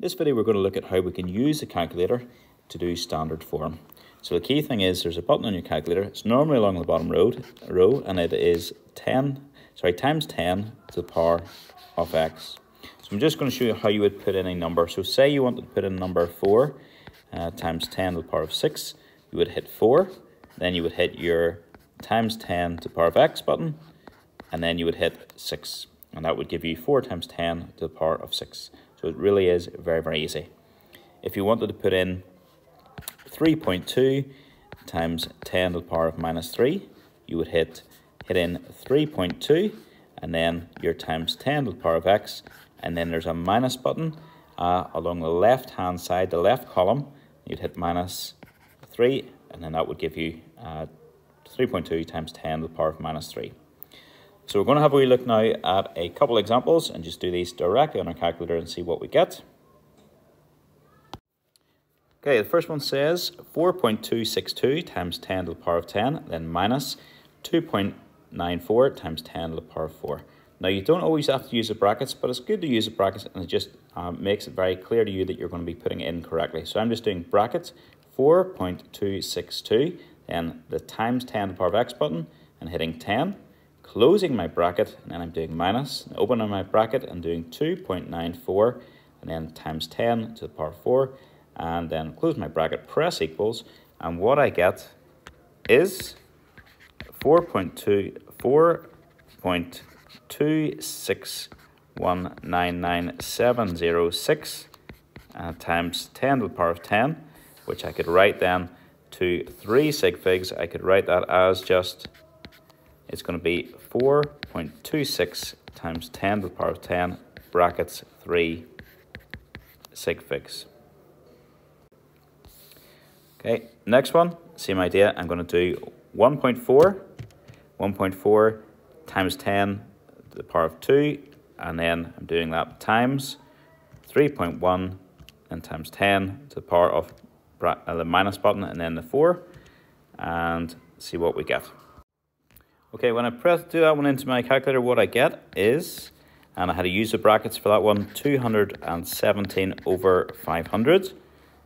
this video we're going to look at how we can use the calculator to do standard form. So the key thing is there's a button on your calculator. It's normally along the bottom row and it is times 10 to the power of x. So I'm just going to show you how you would put in a number. So say you wanted to put in number 4 times 10 to the power of 6. You would hit 4, then you would hit your times 10 to the power of x button, and then you would hit 6. And that would give you 4 times 10 to the power of 6. So it really is very, very easy. If you wanted to put in 3.2 times 10 to the power of minus 3, you would hit in 3.2 and then your times 10 to the power of x, and then there's a minus button along the left hand side, the left column. You'd hit minus 3 and then that would give you 3.2 times 10 to the power of minus 3. So we're going to have a wee look now at a couple examples and just do these directly on our calculator and see what we get. Okay, the first one says 4.262 times 10 to the power of 10, then minus 2.94 times 10 to the power of 4. Now you don't always have to use the brackets, but it's good to use the brackets, and it just makes it very clear to you that you're going to be putting it in correctly. So I'm just doing brackets 4.262, then the times 10 to the power of x button and hitting 10. Closing my bracket, and then I'm doing minus, opening my bracket and doing 2.94, and then times 10 to the power of 4, and then close my bracket, press equals, and what I get is 4.26199,706 times 10 to the power of 10, which I could write then to 3 sig figs. I could write that as just, it's going to be 4.26 times 10 to the power of 10 brackets 3 sig figs. Okay, next one, same idea. I'm going to do 1.4 times 10 to the power of 2, and then I'm doing that times 3.1 and times 10 to the power of the minus button and then the 4, and see what we get. Okay, when I do that one into my calculator, what I get is, and I had to use the brackets for that one, 217 over 500.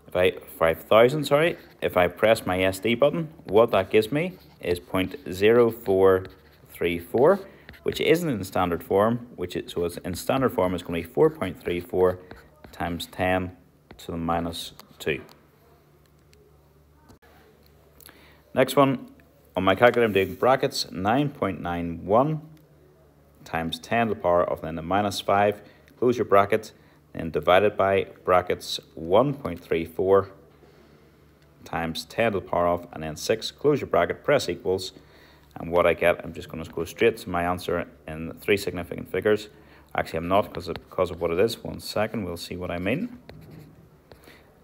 5,000, sorry. If I press my SD button, what that gives me is 0.0434, which isn't in standard form, so it's in standard form it's going to be 4.34 times 10 to the minus 2. Next one, on my calculator I'm doing brackets 9.91 times 10 to the power of then the minus 5, close your bracket, and divided by brackets 1.34 times 10 to the power of and then 6, close your bracket, press equals, and what I get, I'm just going to go straight to my answer in 3 significant figures. Actually I'm not, because of what it is. 1 second, we'll see what I mean.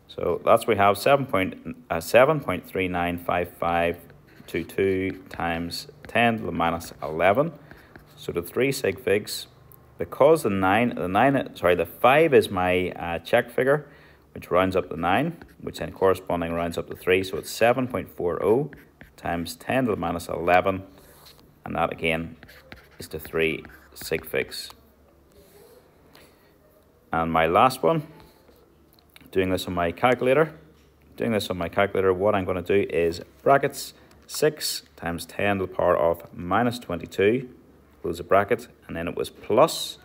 So that's, we have 7.395522 times 10 to the minus 11. So the 3 sig figs, because the 5 is my check figure, which rounds up to 9, which then corresponding rounds up to 3, so it's 7.40 times 10 to the minus 11, and that again is the 3 sig figs. And my last one, doing this on my calculator, what I'm going to do is brackets 6 times 10 to the power of minus 22, close the bracket, and then it was plus,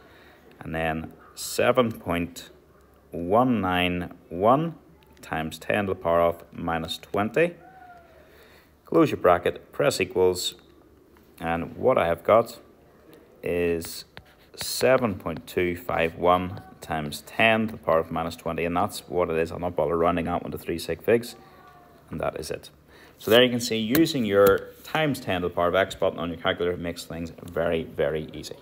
and then 7.191 times 10 to the power of minus 20, close your bracket, press equals, and what I have got is 7.251 times 10 to the power of minus 20, and that's what it is. I'll not bother rounding that one to 3 sig figs, and that is it. So there you can see, using your times 10 to the power of x button on your calculator makes things very, very easy.